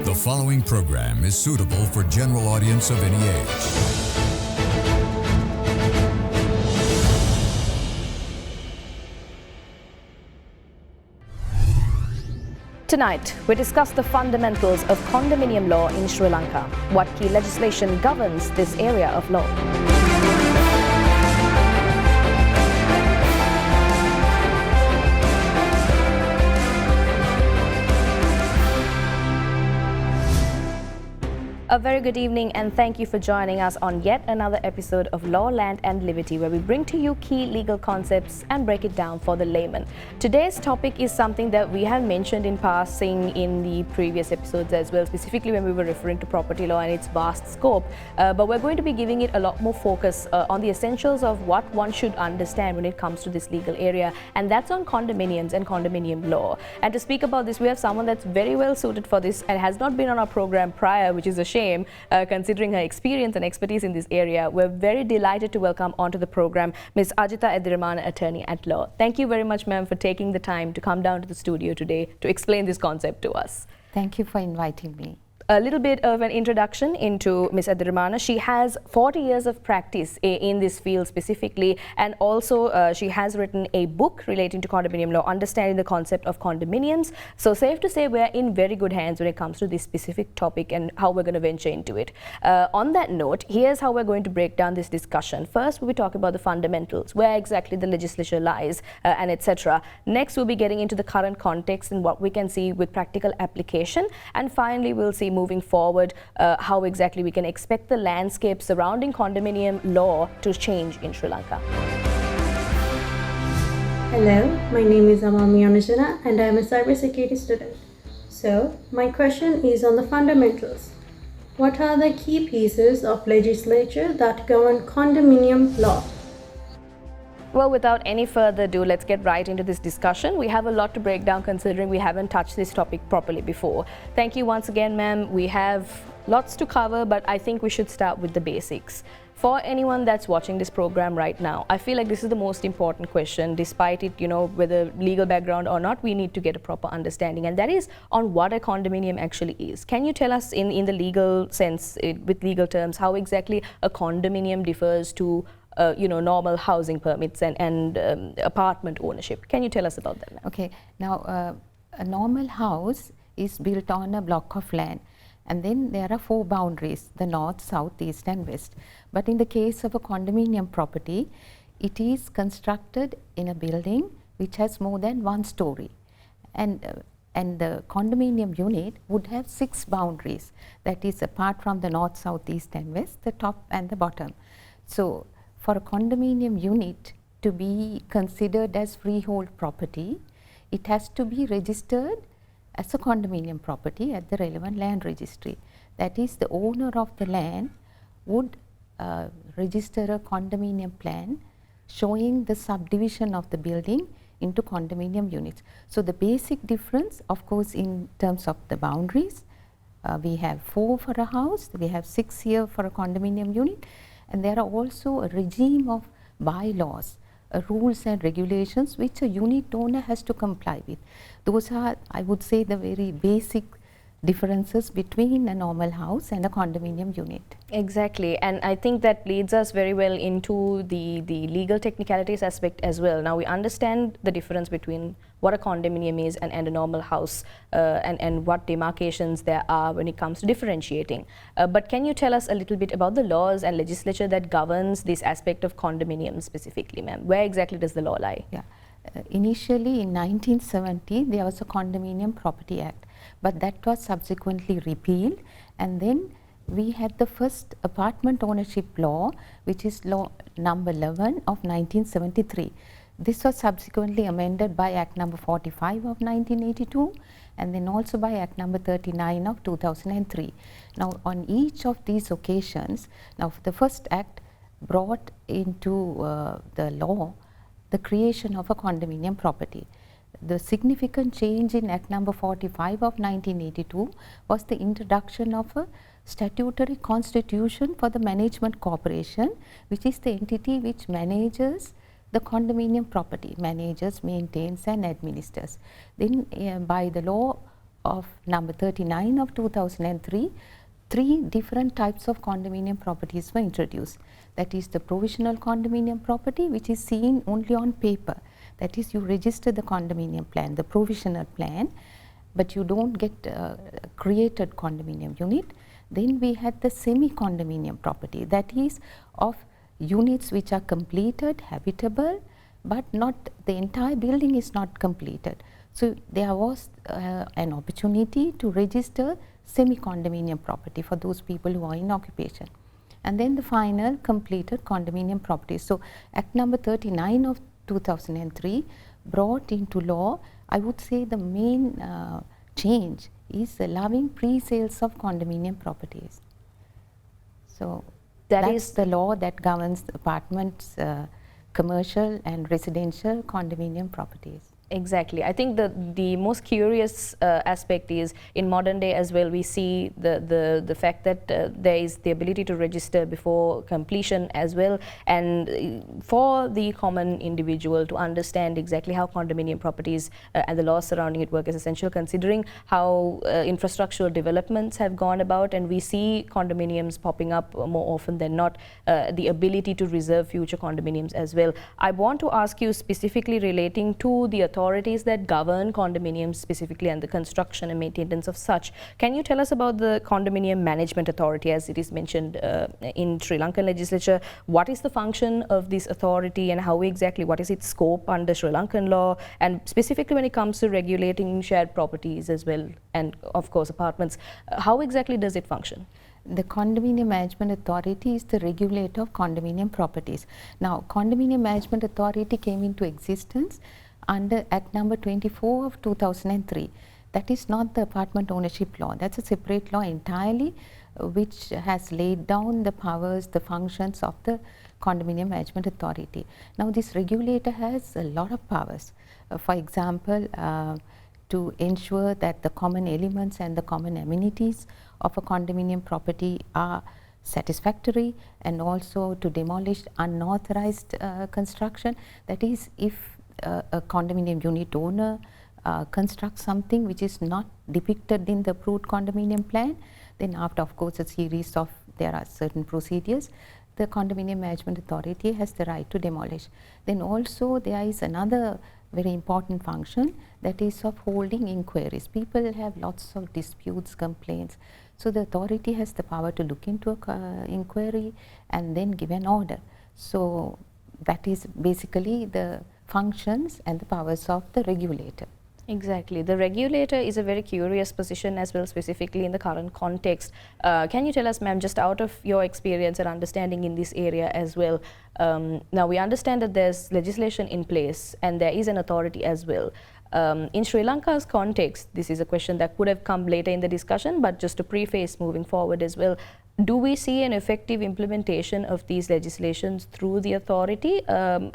The following program is suitable for general audience of any age. Tonight, we discuss the fundamentals of condominium law in Sri Lanka. What key legislation governs this area of law? A very good evening and thank you for joining us on yet another episode of Law, Land and Liberty, where we bring to you key legal concepts and break it down for the layman. Today's topic is something that we have mentioned in passing in the previous episodes as well, specifically when we were referring to property law and its vast scope. But we're going to be giving it a lot more focus on the essentials of what one should understand when it comes to this legal area, and that's on condominiums and condominium law. And to speak about this, we have someone that's very well suited for this and has not been on our program prior, which is a shame, considering her experience and expertise in this area. We're very delighted to welcome onto the program Ms. Ajitha, Edirimanne, attorney at law. Thank you very much, ma'am, for taking the time to come down to the studio today to explain this concept to us. Thank you for inviting me. A little bit of an introduction into Ms. Edirimanne. She has 40 years of practice in this field specifically, and also she has written a book relating to condominium law, understanding the concept of condominiums. So safe to say we're in very good hands when it comes to this specific topic and how we're going to venture into it. On that note, here's how we're going to break down this discussion. First, we'll be talking about the fundamentals, where exactly the legislature lies, and etc. Next, we'll be getting into the current context and what we can see with practical application. And finally, we'll see moving forward how exactly we can expect the landscape surrounding condominium law to change in Sri Lanka. Hello, my name is Ajitha and I am a cybersecurity student. So, my question is on the fundamentals. What are the key pieces of legislature that govern condominium law? Well, without any further ado, let's get right into this discussion. We have a lot to break down considering we haven't touched this topic properly before. Thank you once again, ma'am. We have lots to cover, but I think we should start with the basics. For anyone that's watching this program right now, I feel like this is the most important question. Despite it, whether legal background or not, we need to get a proper understanding, and that is on what a condominium actually is. Can you tell us in the legal sense, with legal terms, how exactly a condominium differs to normal housing permits and apartment ownership? Can you tell us about that now? Okay, now a normal house is built on a block of land, and then there are 4 boundaries: the north, south, east and west. But in the case of a condominium property, it is constructed in a building which has more than 1 story, and the condominium unit would have 6 boundaries, that is, apart from the north, south, east and west, the top and the bottom. So for a condominium unit to be considered as freehold property, it has to be registered as a condominium property at the relevant land registry. That is, the owner of the land would register a condominium plan showing the subdivision of the building into condominium units. So the basic difference, of course, in terms of the boundaries, we have 4 for a house, we have 6 here for a condominium unit. And there are also a regime of bylaws, rules and regulations which a unit owner has to comply with. Those are, I would say, the very basic differences between a normal house and a condominium unit. Exactly, and I think that leads us very well into the legal technicalities aspect as well. Now we understand the difference between what a condominium is and a normal house, and what demarcations there are when it comes to differentiating. But can you tell us a little bit about the laws and legislature that governs this aspect of condominiums specifically, ma'am? Where exactly does the law lie? Yeah. Initially in 1970 there was a Condominium Property Act, but that was subsequently repealed, and then we had the first apartment ownership law, which is law number 11 of 1973. This was subsequently amended by Act number 45 of 1982 and then also by Act number 39 of 2003. Now on each of these occasions, now the first act brought into the law the creation of a condominium property. The significant change in Act number 45 of 1982 was the introduction of a statutory constitution for the management corporation, which is the entity which manages the condominium property, manages, maintains and administers. Then by the law of number 39 of 2003, 3 different types of condominium properties were introduced. That is the provisional condominium property, which is seen only on paper. That is, you register the condominium plan, the provisional plan, but you don't get created condominium unit. Then we had the semi-condominium property, that is of units which are completed, habitable, but not the entire building is not completed. So there was an opportunity to register semi-condominium property for those people who are in occupation. And then the final completed condominium property. So Act number 39 of 2003 brought into law, I would say the main change is allowing pre-sales of condominium properties. So that's the law that governs apartments, commercial and residential condominium properties. Exactly. I think the most curious aspect is in modern day as well, we see the fact that there is the ability to register before completion as well, and for the common individual to understand exactly how condominium properties and the laws surrounding it work is essential, considering how infrastructural developments have gone about, and we see condominiums popping up more often than not, the ability to reserve future condominiums as well. I want to ask you specifically relating to the authorities that govern condominiums specifically and the construction and maintenance of such. Can you tell us about the Condominium Management Authority as it is mentioned in Sri Lankan legislature? What is the function of this authority and how exactly, what is its scope under Sri Lankan law, and specifically when it comes to regulating shared properties as well and of course apartments, how exactly does it function? The Condominium Management Authority is the regulator of condominium properties. Now, Condominium Management Authority came into existence under Act number 24 of 2003. That is not the apartment ownership law. That's a separate law entirely, which has laid down the powers, the functions of the Condominium Management Authority. Now, this regulator has a lot of powers. For example, to ensure that the common elements and the common amenities of a condominium property are satisfactory, and also to demolish unauthorized construction. That is, if a condominium unit owner constructs something which is not depicted in the approved condominium plan, then after of course a series of, there are certain procedures, the Condominium Management Authority has the right to demolish. Then also there is another very important function, that is of holding inquiries. People have lots of disputes, complaints. So the authority has the power to look into an inquiry and then give an order. So that is basically the functions and the powers of the regulator. Exactly. The regulator is a very curious position as well, specifically in the current context. Can you tell us, ma'am, just out of your experience and understanding in this area as well, now we understand that there's legislation in place and there is an authority as well. In Sri Lanka's context, this is a question that could have come later in the discussion, but just to preface moving forward as well, do we see an effective implementation of these legislations through the authority?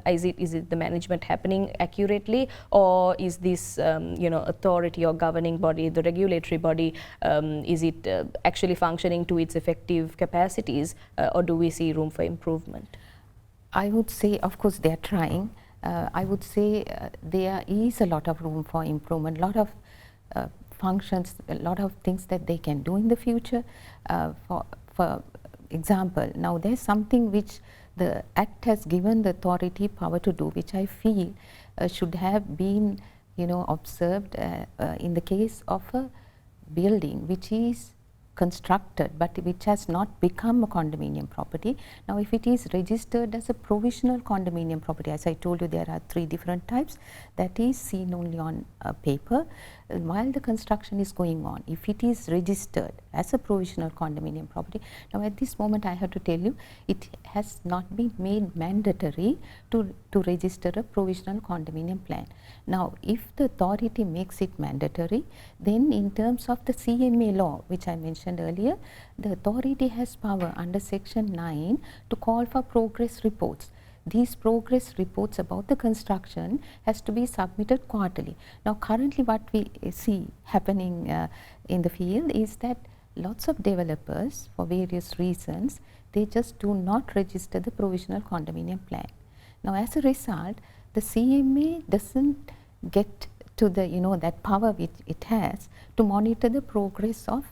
Is it the management happening accurately, or is this authority or governing body, the regulatory body, is it actually functioning to its effective capacities, or do we see room for improvement? I would say, of course, they are trying. I would say there is a lot of room for improvement, a lot of functions, a lot of things that they can do in the future. For example, now there's something which the Act has given the authority power to do, which I feel should have been, observed in the case of a building which is constructed but which has not become a condominium property. Now, if it is registered as a provisional condominium property, as I told you, there are 3 different types, that is seen only on paper while the construction is going on. If it is registered as a provisional condominium property, now at this moment I have to tell you, it has not been made mandatory to register a provisional condominium plan. Now, if the authority makes it mandatory, then in terms of the CMA law, which I mentioned earlier, the authority has power under section 9 to call for progress reports. These progress reports about the construction has to be submitted quarterly. Now, currently what we see happening in the field is that lots of developers, for various reasons, they just do not register the provisional condominium plan. Now, as a result, the CMA doesn't get to the, that power which it has to monitor the progress of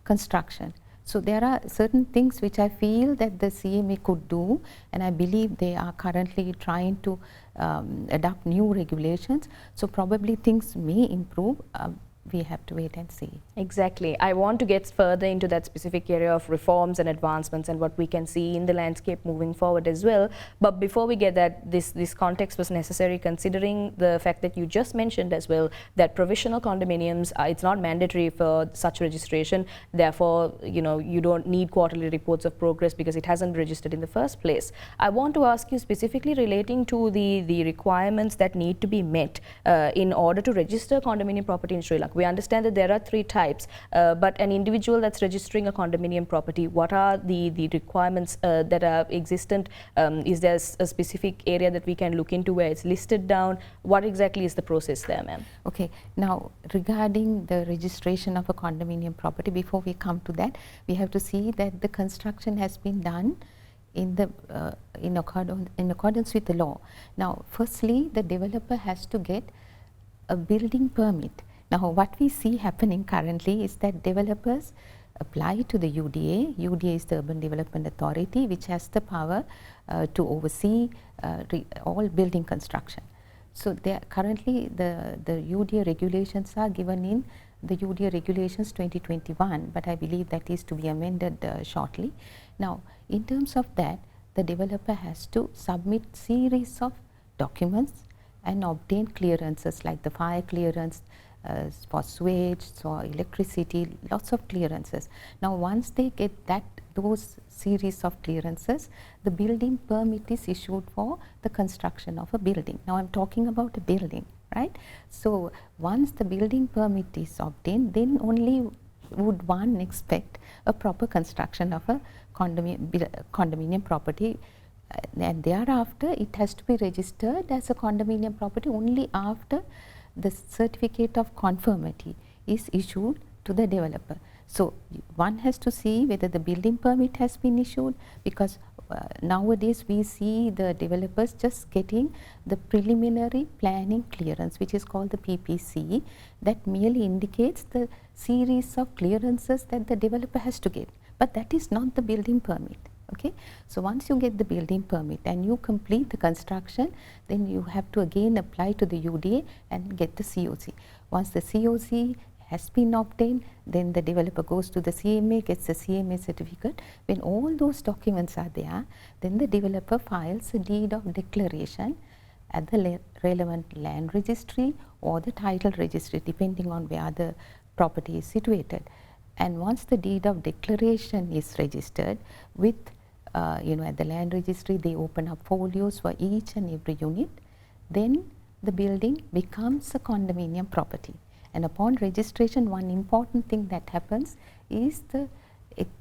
construction. So there are certain things which I feel that the CMA could do, and I believe they are currently trying to adopt new regulations. So probably things may improve. We have to wait and see. Exactly. I want to get further into that specific area of reforms and advancements and what we can see in the landscape moving forward as well. But before we get that, this context was necessary considering the fact that you just mentioned as well that provisional condominiums, it's not mandatory for such registration. Therefore, you don't need quarterly reports of progress because it hasn't registered in the first place. I want to ask you specifically relating to the requirements that need to be met in order to register condominium property in Sri Lanka. We understand that there are 3 types, but an individual that's registering a condominium property, what are the requirements that are existent? Is there a specific area that we can look into where it's listed down? What exactly is the process there, ma'am? Okay, now regarding the registration of a condominium property, before we come to that, we have to see that the construction has been done in accordance with the law. Now, firstly, the developer has to get a building permit. Now, what we see happening currently is that developers apply to the UDA. UDA is the Urban Development Authority, which has the power to oversee all building construction. So, currently the UDA regulations are given in the UDA regulations 2021, but I believe that is to be amended shortly. Now, in terms of that, the developer has to submit series of documents and obtain clearances like the fire clearance, for sewage, for electricity, lots of clearances. Now, once they get those series of clearances, the building permit is issued for the construction of a building. Now, I am talking about a building, right? So, once the building permit is obtained, then only would one expect a proper construction of a condominium property, and thereafter it has to be registered as a condominium property only after the certificate of conformity is issued to the developer. So, one has to see whether the building permit has been issued, because nowadays we see the developers just getting the preliminary planning clearance, which is called the PPC, that merely indicates the series of clearances that the developer has to get, but that is not the building permit. Okay. So, once you get the building permit and you complete the construction, then you have to again apply to the UDA and get the COC. Once the COC has been obtained, then the developer goes to the CMA, gets the CMA certificate. When all those documents are there, then the developer files a deed of declaration at the relevant land registry or the title registry, depending on where the property is situated. And once the deed of declaration is registered with at the land registry, they open up folios for each and every unit, then the building becomes a condominium property. And upon registration, one important thing that happens is the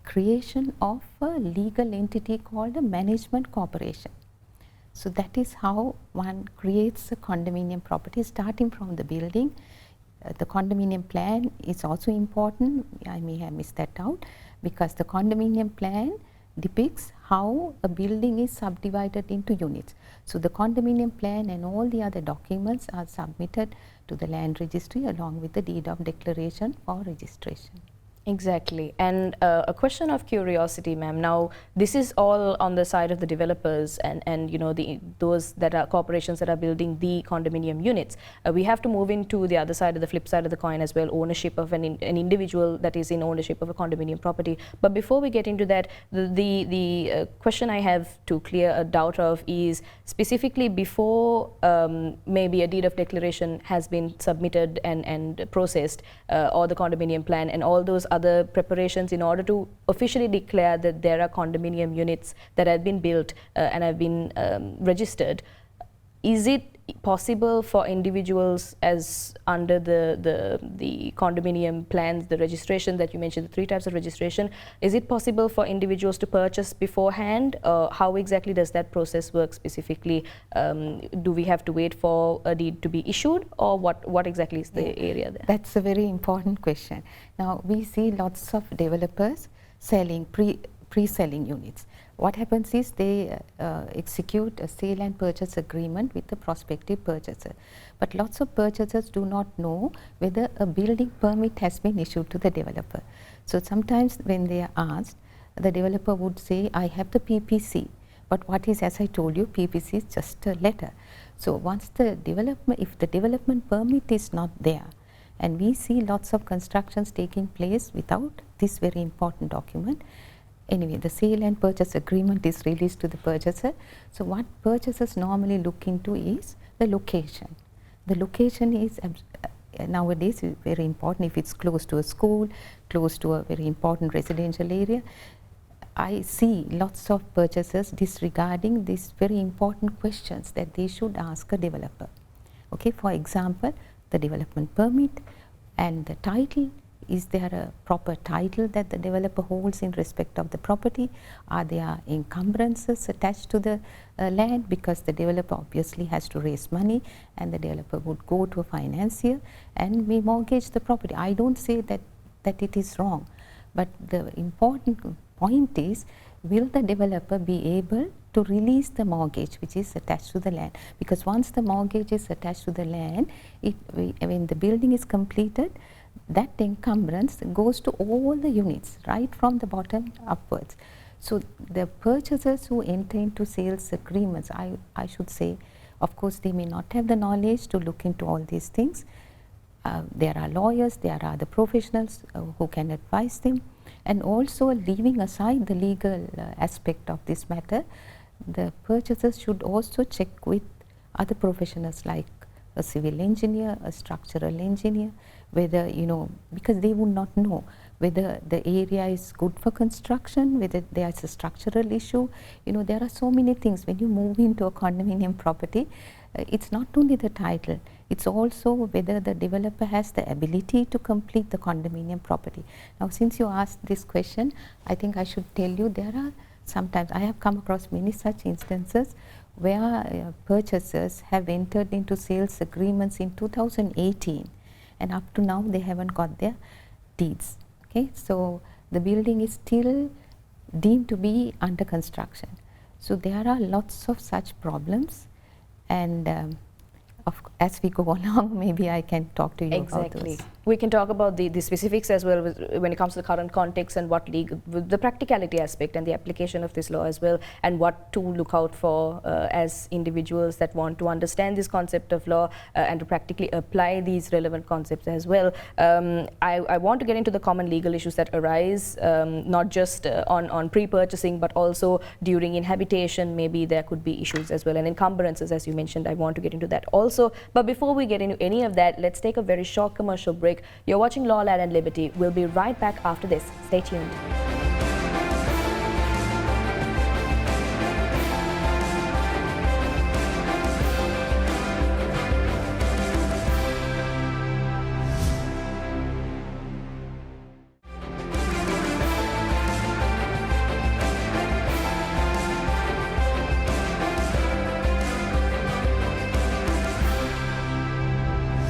creation of a legal entity called a management corporation. So, that is how one creates a condominium property, starting from the building. The condominium plan is also important. I may have missed that out, because the condominium plan depicts how a building is subdivided into units. So, the condominium plan and all the other documents are submitted to the land registry along with the deed of declaration for registration. Exactly. And a question of curiosity, ma'am. Now, this is all on the side of the developers and those that are corporations that are building the condominium units. We have to move into the other side, of the flip side of the coin as well, ownership of an individual that is in ownership of a condominium property. But before we get into that, the question I have to clear a doubt of is specifically before maybe a deed of declaration has been submitted and processed, or the condominium plan and all those other preparations in order to officially declare that there are condominium units that have been built and have been registered. Is it possible for individuals, as under the condominium plans, the registration that you mentioned, the 3 types of registration, is it possible for individuals to purchase beforehand? How exactly does that process work specifically? Do we have to wait for a deed to be issued, or what exactly is the area there? That's a very important question. Now, we see lots of developers selling pre-selling units, what happens is they execute a sale and purchase agreement with the prospective purchaser. But lots of purchasers do not know whether a building permit has been issued to the developer. So sometimes when they are asked, the developer would say, I have the PPC. But what is, as I told you, PPC is just a letter. So once the development, if the development permit is not there, and we see lots of constructions taking place without this very important document, anyway, the sale and purchase agreement is released to the purchaser. So what purchasers normally look into is the location. The location is nowadays is very important. If it's close to a school, close to a very important residential area, I see lots of purchasers disregarding these very important questions that they should ask a developer. Okay, for example, the development permit and the title. Is there a proper title that the developer holds in respect of the property? Are there encumbrances attached to the land? Because the developer obviously has to raise money, and the developer would go to a financier and we mortgage the property. I don't say that it is wrong, but the important point is, will the developer be able to release the mortgage which is attached to the land? Because once the mortgage is attached to the land, when the building is completed, that encumbrance goes to all the units, right from the bottom upwards. So the purchasers who enter into sales agreements, I should say, of course they may not have the knowledge to look into all these things. There are lawyers, there are the professionals who can advise them. And also, leaving aside the legal aspect of this matter, the purchasers should also check with other professionals like a civil engineer, a structural engineer, whether, because they would not know whether the area is good for construction, whether there is a structural issue. There are so many things. When you move into a condominium property, it's not only the title, it's also whether the developer has the ability to complete the condominium property. Now, since you asked this question, I think I should tell you, there are sometimes, I have come across many such instances where purchasers have entered into sales agreements in 2018, and up to now they haven't got their deeds. Okay, so the building is still deemed to be under construction. So there are lots of such problems, and as we go along, maybe I can talk to you about those. We can talk about the specifics as well when it comes to the current context and what the practicality aspect and the application of this law as well, and what to look out for as individuals that want to understand this concept of law and to practically apply these relevant concepts as well. I want to get into the common legal issues that arise, not just on pre-purchasing, but also during inhabitation. Maybe there could be issues as well, and encumbrances, as you mentioned. I want to get into that also. But before we get into any of that, let's take a very short commercial break. You're watching Law, Land and Liberty. We'll be right back after this. Stay tuned.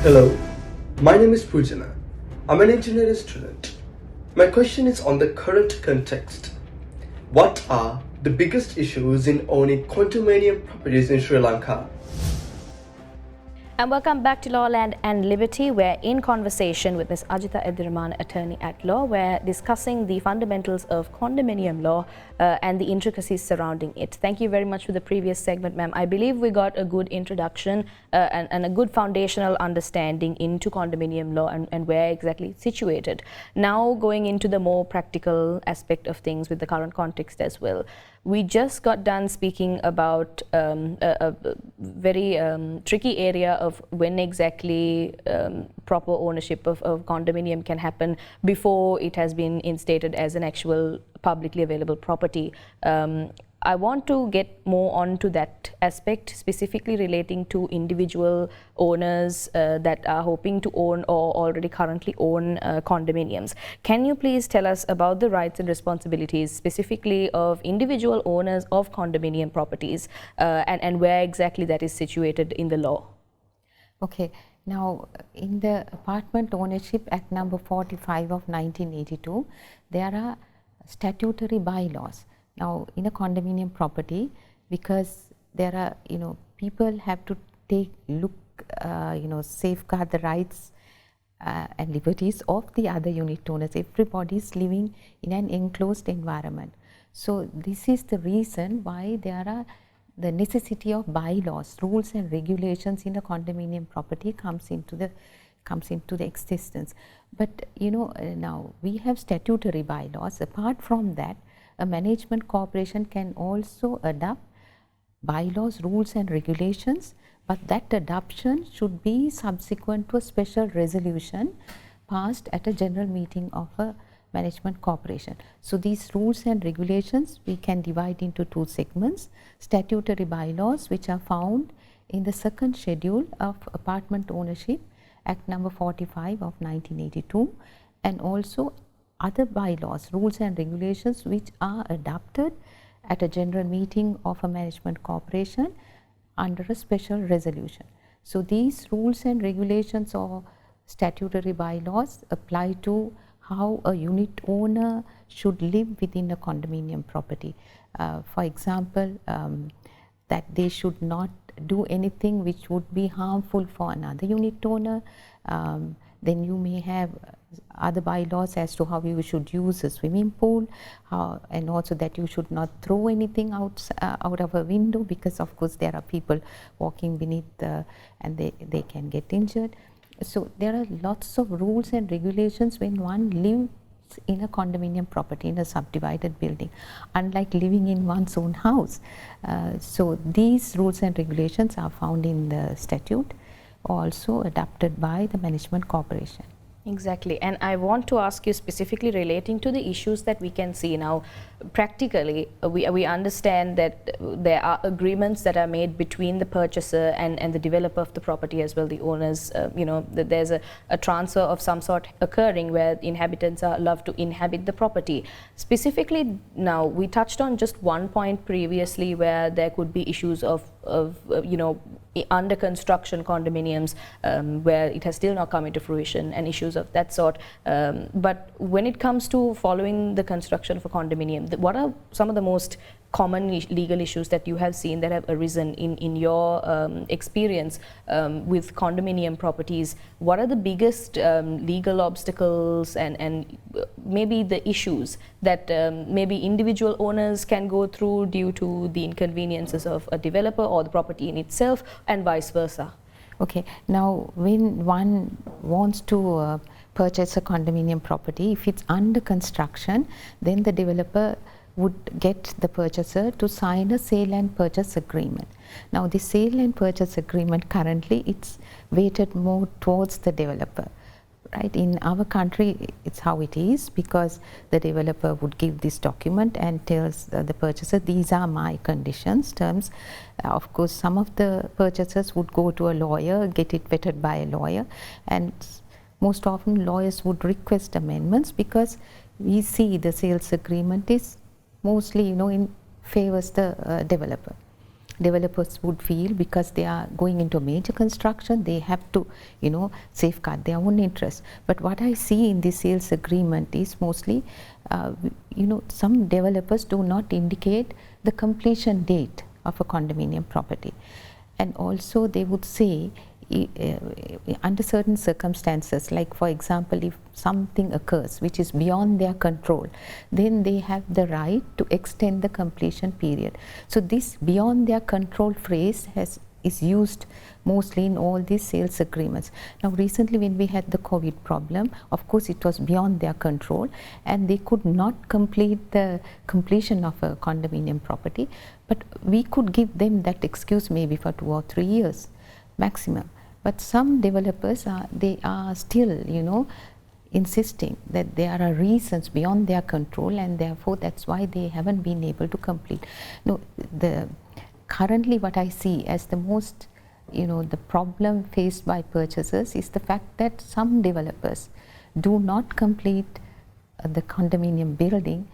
Hello, my name is Pujana. I'm an engineering student. My question is on the current context. What are the biggest issues in owning condominium properties in Sri Lanka? And welcome back to Law, Land and Liberty. We're in conversation with Ms. Ajitha Edirimanne, attorney at law. We're discussing the fundamentals of condominium law and the intricacies surrounding it. Thank you very much for the previous segment, ma'am. I believe we got a good introduction and a good foundational understanding into condominium law and where exactly it's situated. Now going into the more practical aspect of things with the current context as well. We just got done speaking about a very tricky area of when exactly proper ownership of condominium can happen before it has been instated as an actual publicly available property. I want to get more onto that aspect, specifically relating to individual owners that are hoping to own or already currently own condominiums. Can you please tell us about the rights and responsibilities specifically of individual owners of condominium properties and where exactly that is situated in the law? Okay, now in the Apartment Ownership Act number 45 of 1982, there are statutory bylaws Now, in a condominium property, because there are, people have to safeguard the rights and liberties of the other unit owners. Everybody is living in an enclosed environment. So this is the reason why there are the necessity of bylaws, rules and regulations in a condominium property comes into the existence. But now we have statutory bylaws. Apart from that, a management corporation can also adopt bylaws, rules and regulations, but that adoption should be subsequent to a special resolution passed at a general meeting of a management corporation. So these rules and regulations we can divide into two segments: statutory bylaws, which are found in the second schedule of Apartment Ownership Act number 45 of 1982, and also other bylaws, rules and regulations which are adopted at a general meeting of a management corporation under a special resolution. So these rules and regulations or statutory bylaws apply to how a unit owner should live within a condominium property. For example, that they should not do anything which would be harmful for another unit owner. Then you may have other bylaws as to how you should use a swimming pool, and also that you should not throw anything out of a window, because of course there are people walking beneath and they can get injured. So there are lots of rules and regulations when one lives in a condominium property, in a subdivided building, unlike living in one's own house. So these rules and regulations are found in the statute, also adopted by the management corporation. Exactly, and I want to ask you specifically relating to the issues that we can see now. Practically, we understand that there are agreements that are made between the purchaser and the developer of the property as well, the owners. That there's a transfer of some sort occurring where inhabitants are allowed to inhabit the property. Specifically now, we touched on just one point previously where there could be issues of under construction condominiums where it has still not come into fruition, and issues of that sort. But when it comes to following the construction of a condominium, what are some of the most common legal issues that you have seen that have arisen in your experience with condominium properties? What are the biggest legal obstacles and maybe the issues that maybe individual owners can go through due to the inconveniences of a developer or the property in itself, and vice versa? Okay, now when one wants to purchase a condominium property, if it's under construction, then the developer would get the purchaser to sign a sale and purchase agreement. Now the sale and purchase agreement, currently it's weighted more towards the developer, right? In our country it's how it is, because the developer would give this document and tells the purchaser, these are my conditions, terms. Of course some of the purchasers would go to a lawyer, get it vetted by a lawyer, and most often lawyers would request amendments, because we see the sales agreement is mostly in favors the developer. Developers would feel, because they are going into major construction, they have to safeguard their own interests. But what I see in this sales agreement is mostly some developers do not indicate the completion date of a condominium property, and also they would say under certain circumstances, like for example if something occurs which is beyond their control, then they have the right to extend the completion period. So this beyond their control phrase is used mostly in all these sales agreements. Now recently when we had the COVID problem, of course it was beyond their control and they could not complete the completion of a condominium property, but we could give them that excuse maybe for 2 or 3 years maximum. But some developers they are still insisting that there are reasons beyond their control, and therefore that's why they haven't been able to complete. No, currently what I see as the most the problem faced by purchasers is the fact that some developers do not complete the condominium building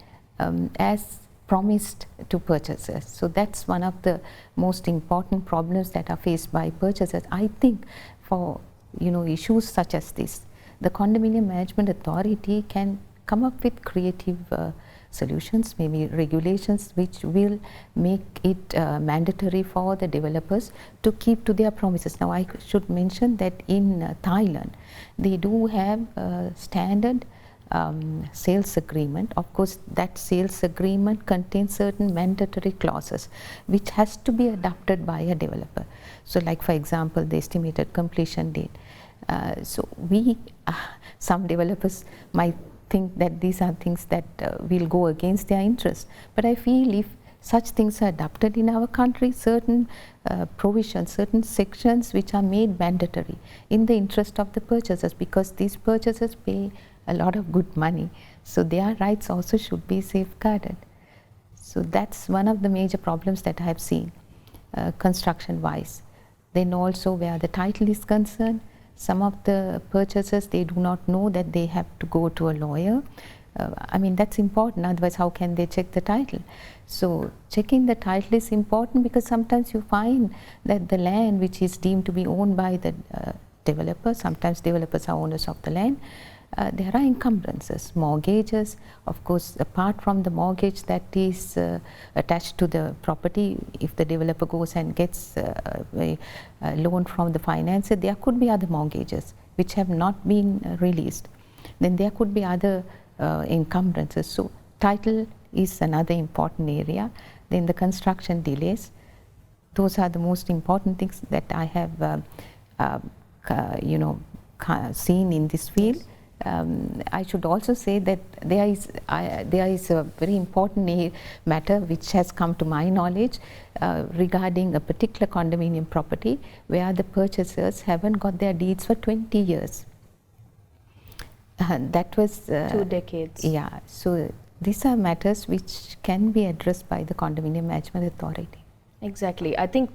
as promised to purchasers. So that's one of the most important problems that are faced by purchasers. I think for issues such as this, the Condominium Management Authority can come up with creative solutions, maybe regulations which will make it mandatory for the developers to keep to their promises. Now I should mention that in Thailand they do have a standard sales agreement. Of course that sales agreement contains certain mandatory clauses which has to be adopted by a developer. So like for example the estimated completion date. So some developers might think that these are things that will go against their interest, but I feel if such things are adopted in our country, certain provisions, certain sections which are made mandatory in the interest of the purchasers, because these purchasers pay a lot of good money, so their rights also should be safeguarded. So that's one of the major problems that I have seen construction wise. Then also where the title is concerned, some of the purchasers, they do not know that they have to go to a lawyer. I mean that's important, otherwise how can they check the title? So checking the title is important, because sometimes you find that the land which is deemed to be owned by the developer, sometimes developers are owners of the land, there are encumbrances, mortgages. Of course, apart from the mortgage that is attached to the property, if the developer goes and gets a loan from the financier, there could be other mortgages which have not been released. Then there could be other encumbrances. So title is another important area. Then the construction delays. Those are the most important things that I have seen in this field. I should also say that there is a very important matter which has come to my knowledge regarding a particular condominium property where the purchasers haven't got their deeds for 20 years. That was 2 decades. Yeah, so these are matters which can be addressed by the Condominium Management Authority. Exactly. I think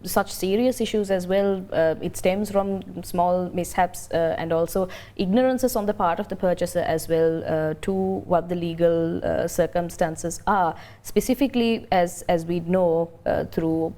such serious issues as well, it stems from small mishaps and also ignorances on the part of the purchaser as well to what the legal circumstances are. Specifically, as we know through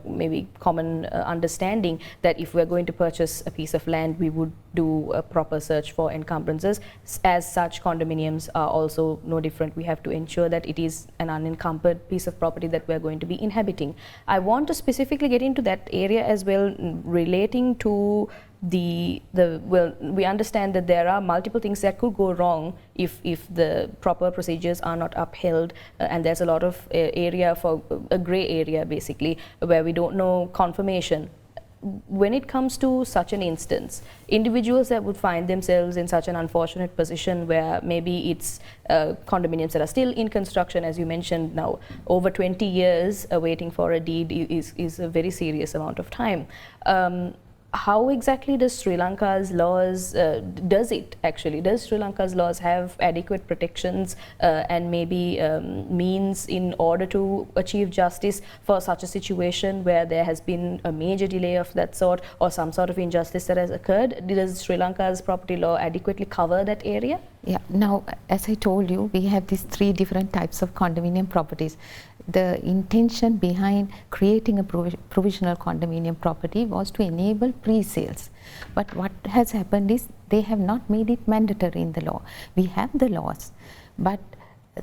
maybe common understanding that if we're going to purchase a piece of land, we would do a proper search for encumbrances. As such, condominiums are also no different. We have to ensure that it is an unencumbered piece of property that we're going to be inhabiting. I want to specifically get into that area as well, relating to well, we understand that there are multiple things that could go wrong if the proper procedures are not upheld, and there's a lot of area for a gray area basically where we don't know confirmation. When it comes to such an instance, individuals that would find themselves in such an unfortunate position where maybe it's condominiums that are still in construction, as you mentioned now, over 20 years waiting for a deed is a very serious amount of time. How exactly does Sri Lanka's laws, does Sri Lanka's laws have adequate protections and maybe means in order to achieve justice for such a situation where there has been a major delay of that sort or some sort of injustice that has occurred? Does Sri Lanka's property law adequately cover that area? Yeah, now as I told you, we have these 3 different types of condominium properties. The intention behind creating a provisional condominium property was to enable pre-sales. But what has happened is they have not made it mandatory in the law. We have the laws, but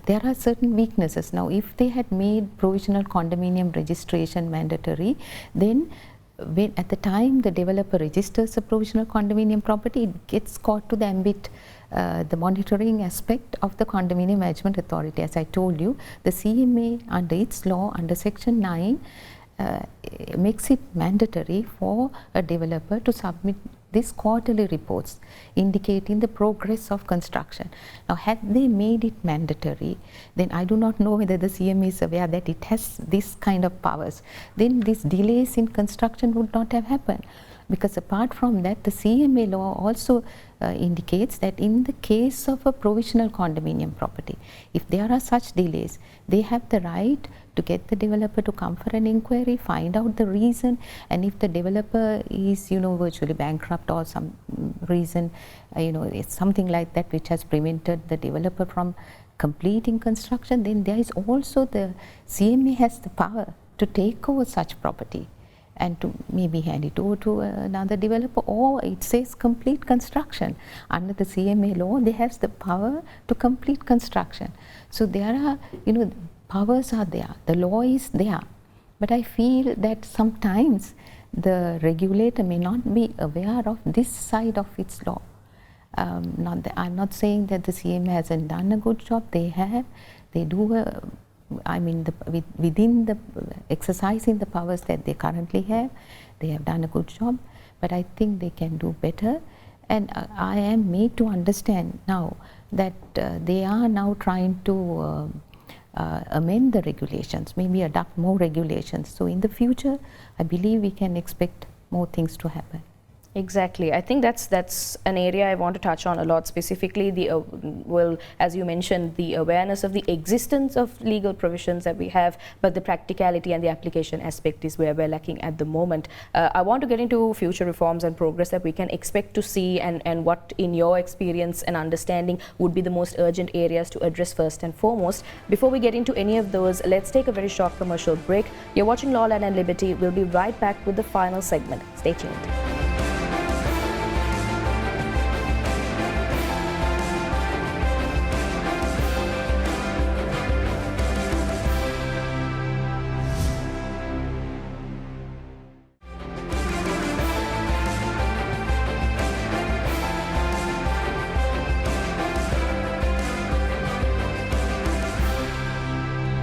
there are certain weaknesses. Now, if they had made provisional condominium registration mandatory, then when at the time the developer registers a provisional condominium property, it gets caught to the ambit the monitoring aspect of the Condominium Management Authority. As I told you, the CMA under its law, under section 9, makes it mandatory for a developer to submit these quarterly reports indicating the progress of construction. Now, had they made it mandatory, then I do not know whether the CMA is aware that it has this kind of powers. Then these delays in construction would not have happened. Because apart from that, the CMA law also indicates that in the case of a provisional condominium property, if there are such delays, they have the right to get the developer to come for an inquiry, find out the reason, and if the developer is virtually bankrupt or some reason, it's something like that which has prevented the developer from completing construction, then there is also the CMA has the power to take over such property and to maybe hand it over to another developer, or it says complete construction. Under the CMA law, they have the power to complete construction. So there are, powers are there, the law is there, but I feel that sometimes the regulator may not be aware of this side of its law. I'm not saying that the CMA hasn't done a good job. They have. They do. Within the exercising the powers that they currently have, they have done a good job. But I think they can do better. And I am made to understand now that they are now trying to amend the regulations, maybe adopt more regulations. So in the future, I believe we can expect more things to happen. Exactly. I think that's an area I want to touch on a lot, specifically the, as you mentioned, the awareness of the existence of legal provisions that we have, but the practicality and the application aspect is where we're lacking at the moment. I want to get into future reforms and progress that we can expect to see, and what, in your experience and understanding, would be the most urgent areas to address first and foremost. Before we get into any of those, let's take a very short commercial break. You're watching Law, Land and Liberty. We'll be right back with the final segment. Stay tuned.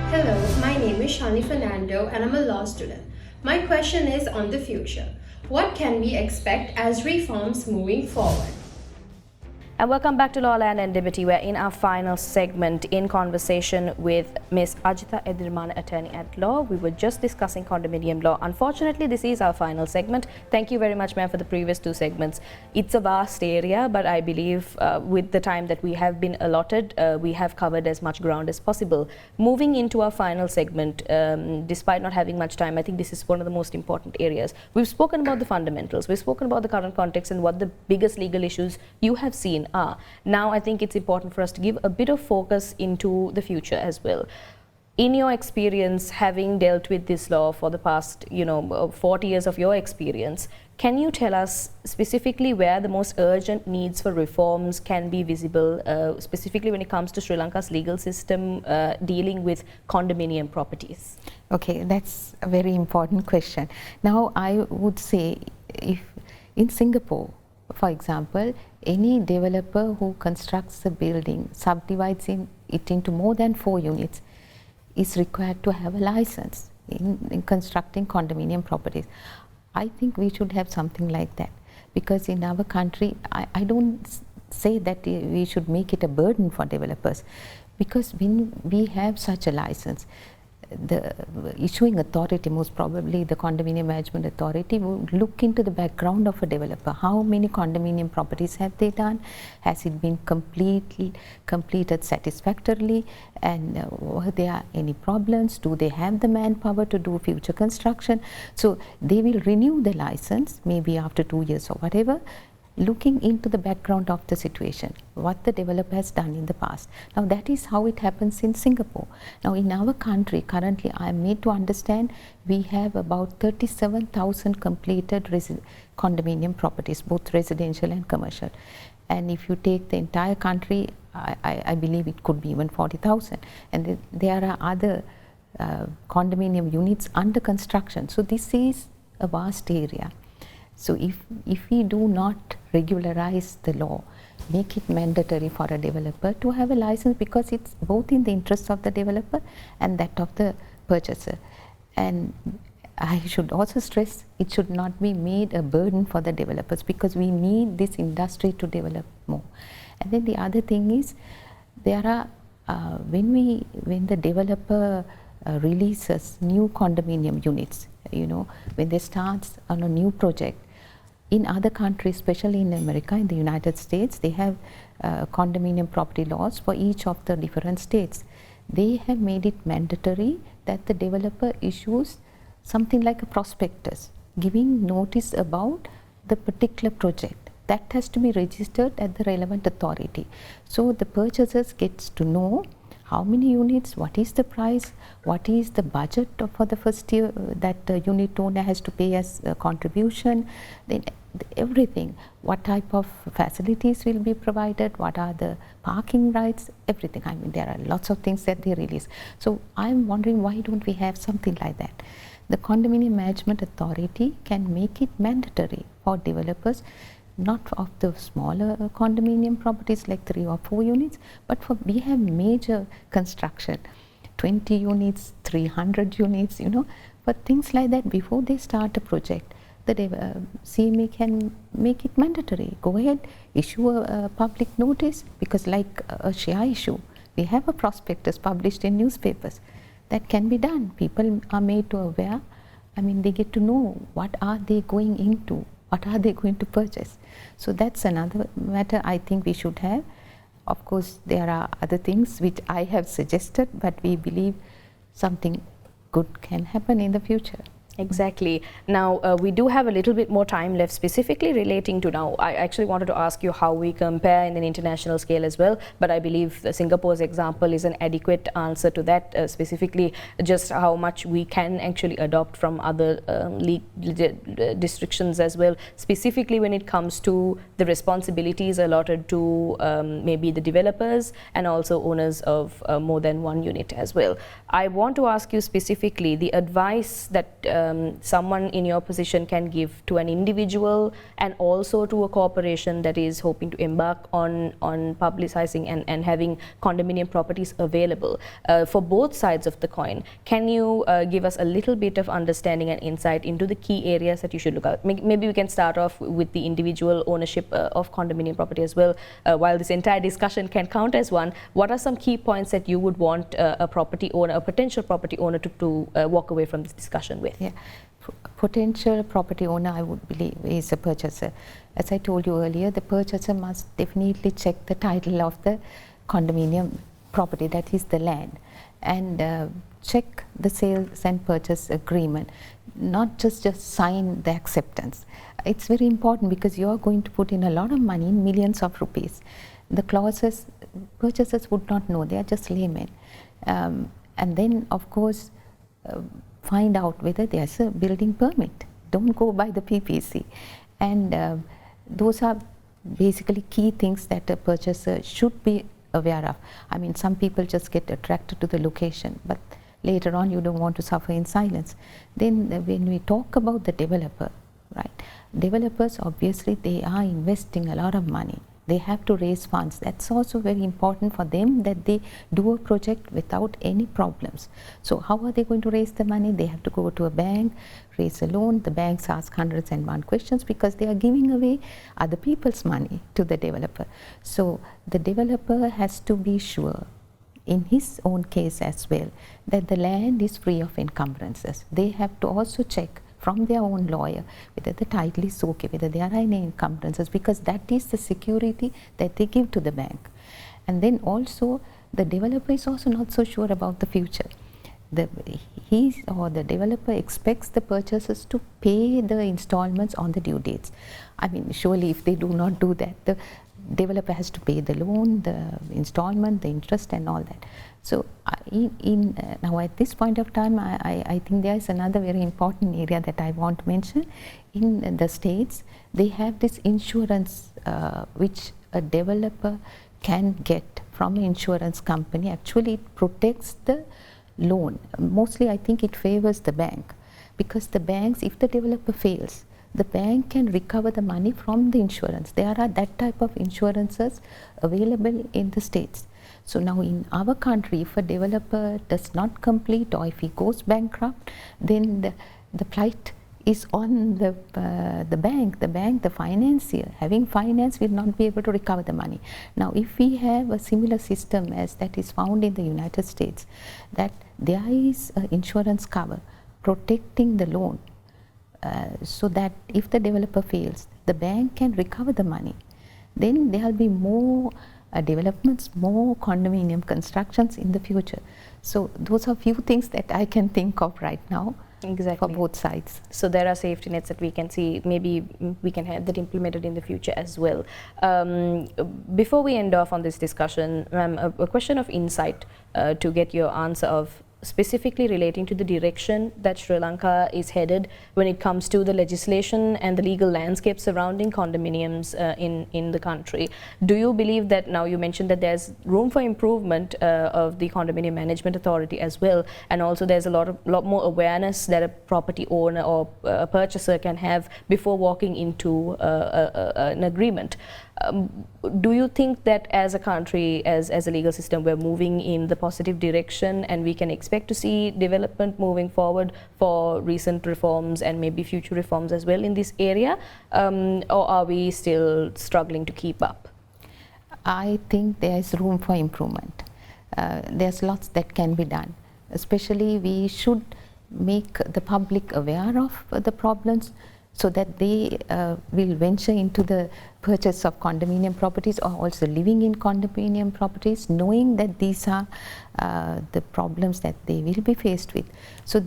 Hello, my name is Shani Fernando and I'm a law student. My question is on the future. What can we expect as reforms moving forward? And welcome back to Law, Land and Liberty. We're in our final segment in conversation with Ms. Ajitha Edirimanne, attorney at law. We were just discussing condominium law. Unfortunately, this is our final segment. Thank you very much, ma'am, for the previous two segments. It's a vast area, but I believe with the time that we have been allotted, we have covered as much ground as possible. Moving into our final segment, despite not having much time, I think this is one of the most important areas. We've spoken about the fundamentals. We've spoken about the current context and what the biggest legal issues you have seen are. Now I think it's important for us to give a bit of focus into the future as well. In your experience, having dealt with this law for the past 40 years of your experience, can you tell us specifically where the most urgent needs for reforms can be visible, specifically when it comes to Sri Lanka's legal system dealing with condominium properties? Okay, that's a very important question. Now I would say, if in Singapore, for example, any developer who constructs a building, subdivides it into more than 4 units, is required to have a license in constructing condominium properties. I think we should have something like that, because in our country, I don't say that we should make it a burden for developers, because when we have such a license, the issuing authority, most probably the condominium management authority, will look into the background of a developer. How many condominium properties have they done? Has it been completed satisfactorily? And were there any problems? Do they have the manpower to do future construction? So they will renew the license maybe after 2 years or whatever, looking into the background of the situation, what the developer has done in the past. Now that is how it happens in Singapore. Now in our country, currently I am made to understand we have about 37,000 completed condominium properties, both residential and commercial. And if you take the entire country, I believe it could be even 40,000. And there are other condominium units under construction. So this is a vast area. So if we do not regularize the law, make it mandatory for a developer to have a license, because it's both in the interest of the developer and that of the purchaser. And I should also stress, it should not be made a burden for the developers, because we need this industry to develop more. And then the other thing is, there are when the developer releases new condominium units, when they start on a new project, in other countries, especially in America, in the United States, they have condominium property laws for each of the different states. They have made it mandatory that the developer issues something like a prospectus, giving notice about the particular project. That has to be registered at the relevant authority. So the purchasers gets to know how many units, what is the price, what is the budget for the first year that the unit owner has to pay as a contribution, then everything, what type of facilities will be provided, what are the parking rights, everything. I mean, there are lots of things that they release. So I'm wondering, why don't we have something like that? The Condominium Management Authority can make it mandatory for developers, not of the smaller condominium properties like 3 or 4 units, but for we have major construction, 20 units, 300 units, you know, but things like that before they start a project. The CMA can make it mandatory. Go ahead, issue a public notice, because like a share issue, we have a prospectus published in newspapers. That can be done. People are made to aware. I mean, they get to know what are they going into, what are they going to purchase. So that's another matter I think we should have. Of course, there are other things which I have suggested, but we believe something good can happen in the future. Exactly. Now, we do have a little bit more time left, specifically relating to now. I actually wanted to ask you how we compare in an international scale as well, but I believe Singapore's example is an adequate answer to that, specifically just how much we can actually adopt from other restrictions as well, specifically when it comes to the responsibilities allotted to maybe the developers and also owners of more than one unit as well. I want to ask you specifically the advice that someone in your position can give to an individual and also to a corporation that is hoping to embark on publicizing and having condominium properties available for both sides of the coin. Can you give us a little bit of understanding and insight into the key areas that you should look at? Maybe we can start off with the individual ownership of condominium property as well. While this entire discussion can count as one, what are some key points that you would want a property owner, a potential property owner to walk away from this discussion with? Yeah. Potential property owner, I would believe, is a purchaser. As I told you earlier, the purchaser must definitely check the title of the condominium property, that is the land, and check the sales and purchase agreement, not just sign the acceptance. It's very important because you are going to put in a lot of money, millions of rupees. The clauses, purchasers would not know, they are just laymen. And then, of course, find out whether there's a building permit. Don't go by the PPC. And those are basically key things that a purchaser should be aware of. I mean, some people just get attracted to the location, but later on you don't want to suffer in silence. Then when we talk about the developer, right? Developers, obviously, they are investing a lot of money. They have to raise funds. That's also very important for them, that they do a project without any problems. So how are they going to raise the money? They have to go to a bank, raise a loan. The banks ask 101 questions because they are giving away other people's money to the developer. So the developer has to be sure, in his own case as well, that the land is free of encumbrances. They have to also check from their own lawyer whether the title is okay, whether there are any encumbrances, because that is the security that they give to the bank. And then also the developer is also not so sure about the future. He or the developer expects the purchasers to pay the installments on the due dates. I mean, surely if they do not do that, the developer has to pay the loan, the installment, the interest and all that. So now at this point of time, I think there is another very important area that I want to mention. In the States, they have this insurance which a developer can get from an insurance company. Actually, it protects the loan. Mostly, I think it favors the bank, because the banks, if the developer fails, the bank can recover the money from the insurance. There are that type of insurances available in the States. So now in our country, if a developer does not complete or if he goes bankrupt, then the plight is on the bank, the financier. Having finance will not be able to recover the money. Now if we have a similar system as that is found in the United States, that there is insurance cover protecting the loan, so that if the developer fails, the bank can recover the money, then there will be more developments, more condominium constructions in the future. So those are few things that I can think of right now. Exactly. for both sides. So there are safety nets that we can see, maybe we can have that implemented in the future as well. Before we end off on this discussion, ma'am, a question of insight to get your answer of, specifically relating to the direction that Sri Lanka is headed when it comes to the legislation and the legal landscape surrounding condominiums in the country. Do you believe that, now you mentioned that there's room for improvement of the Condominium Management Authority as well, and also there's a lot more awareness that a property owner or a purchaser can have before walking into an agreement. Do you think that as a country, as a legal system, we're moving in the positive direction and we can expect to see development moving forward for recent reforms and maybe future reforms as well in this area, or are we still struggling to keep up? I think there is room for improvement. There's lots that can be done. Especially we should make the public aware of the problems so that they will venture into the purchase of condominium properties, or also living in condominium properties, knowing that these are the problems that they will be faced with. So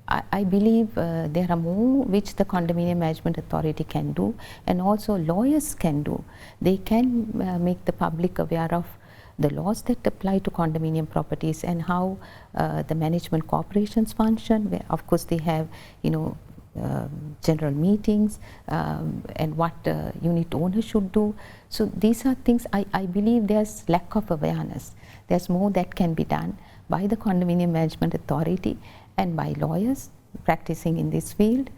I believe there are more which the Condominium Management Authority can do, and also lawyers can do. They can make the public aware of the laws that apply to condominium properties and how the management corporations function, where of course they have, general meetings and what unit owners should do. So these are things I believe there's lack of awareness. There's more that can be done by the Condominium Management Authority and by lawyers practicing in this field.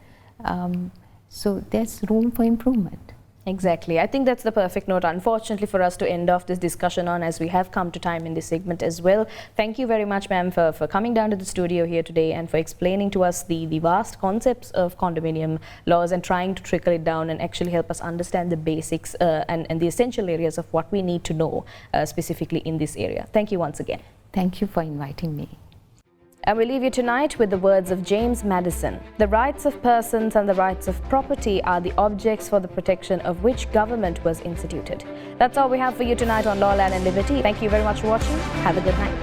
So there's room for improvement. Exactly. I think that's the perfect note, unfortunately, for us to end off this discussion on, as we have come to time in this segment as well. Thank you very much, ma'am, for coming down to the studio here today and for explaining to us the vast concepts of condominium laws and trying to trickle it down and actually help us understand the basics and the essential areas of what we need to know specifically in this area. Thank you once again. Thank you for inviting me. And we leave you tonight with the words of James Madison. The rights of persons and the rights of property are the objects for the protection of which government was instituted. That's all we have for you tonight on Law, Land and Liberty. Thank you very much for watching. Have a good night.